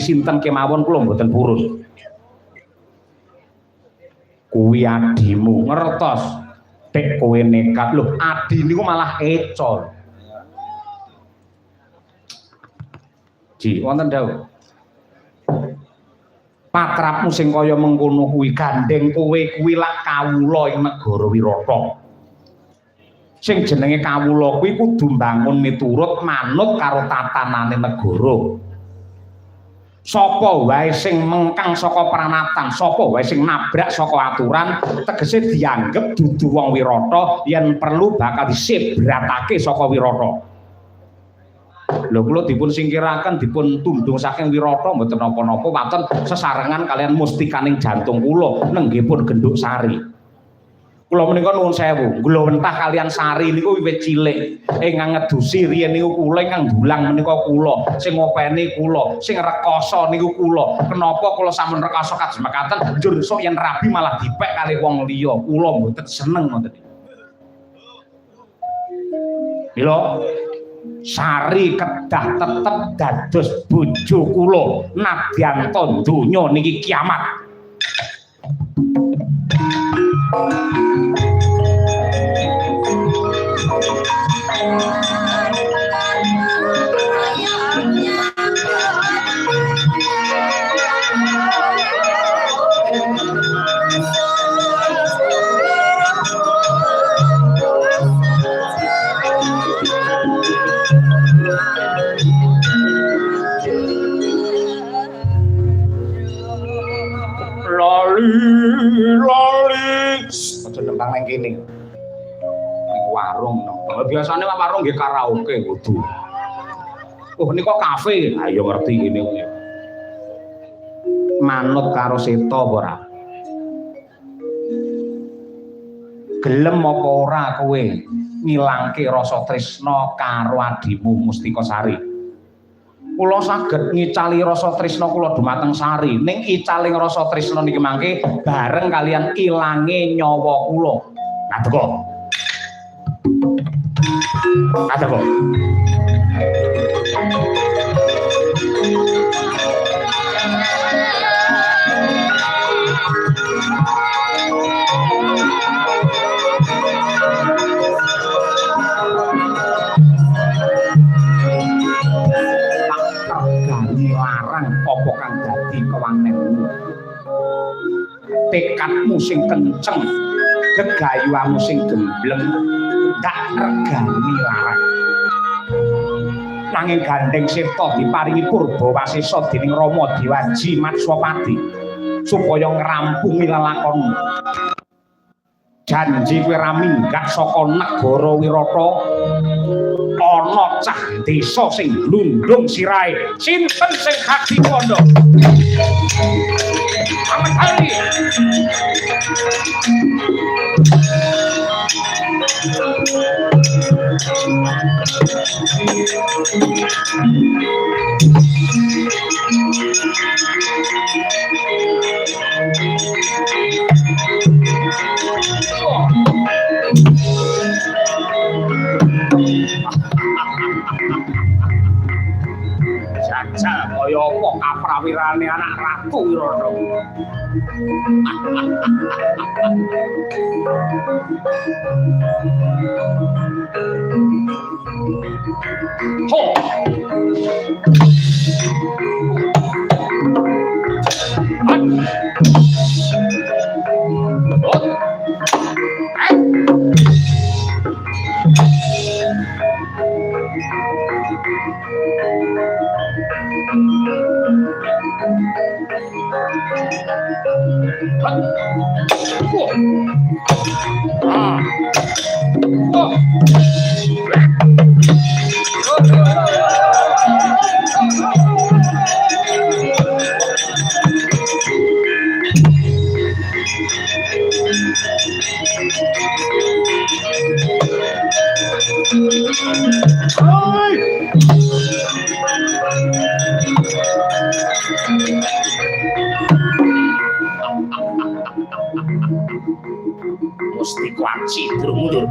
sinten kemawon kula mboten purun. Kuwi adimu ngertos. Dek kowe nekat lho, adi niku malah ecol. Ji, wonten dawuh. Patrapmu sing kaya mengkono kuwi gandeng kowe kuwi lak kawula ing negara Wirata. Sing jenenge kawula kuwi kudu mbangun miturut manut karo tatanane negara. Sapa wae sing mengkang saka pranatan, sapa wae sing nabrak saka aturan, tegese dianggep dudu wong Wirata, yen perlu bakal disebratake saka Wirata. Lho kula dipun singkiraken, dipun tundung saking Wirata mboten napa-napa, waten sesarengan kalian mustikaning jantung kula nenggipun Genduk Sari. Kula menika nuwun sewu, Glowentah kalian Sari niku wiwit cilik ingkang ngedusi riyen niku kula, ingkang dulang menika kula, sing ngopeni kula, sing rekoso niku kula. Kenapa kula sampun rekoso kados mekaten, njur sok yen rabi malah dipek kali wong liya. Kula mboten seneng ngoten niku. Mila Sari kedah tetep dados bojo kula nadyan donya niki kiamat. Lali aja nembang nang kene ning warung nembang biasane warung nggih karaoke kudu oh nika kafe ayo ngerti ngene kok manut karo seta apa ora gelem apa ora kowe ngilangke rasa tresna karo adimu Mustika Sari. Kula saged ngicali rasa tresna kula dumateng Sari. Ning icaling rasa tresna niki mangke bareng kalian ilange nyawa kula. Ngadeka. Ngadeka. Apa kang dadi kewantenmu tekadmu sing kenceng gegayuanmu sing gembleng gak regani larang nanging gandeng seta diparingi purba wasesa dening Rama Dewaji Matswapati supaya ngrampungi lelakonmu janji kowe ra minggat saka negara Wirata ana cah desa sing glundung sirahe sinten sing kaki kondo amat hari jajal kaya apa kaprawirane anak ratu Wirata. Ho! Mesti kuaci mundur.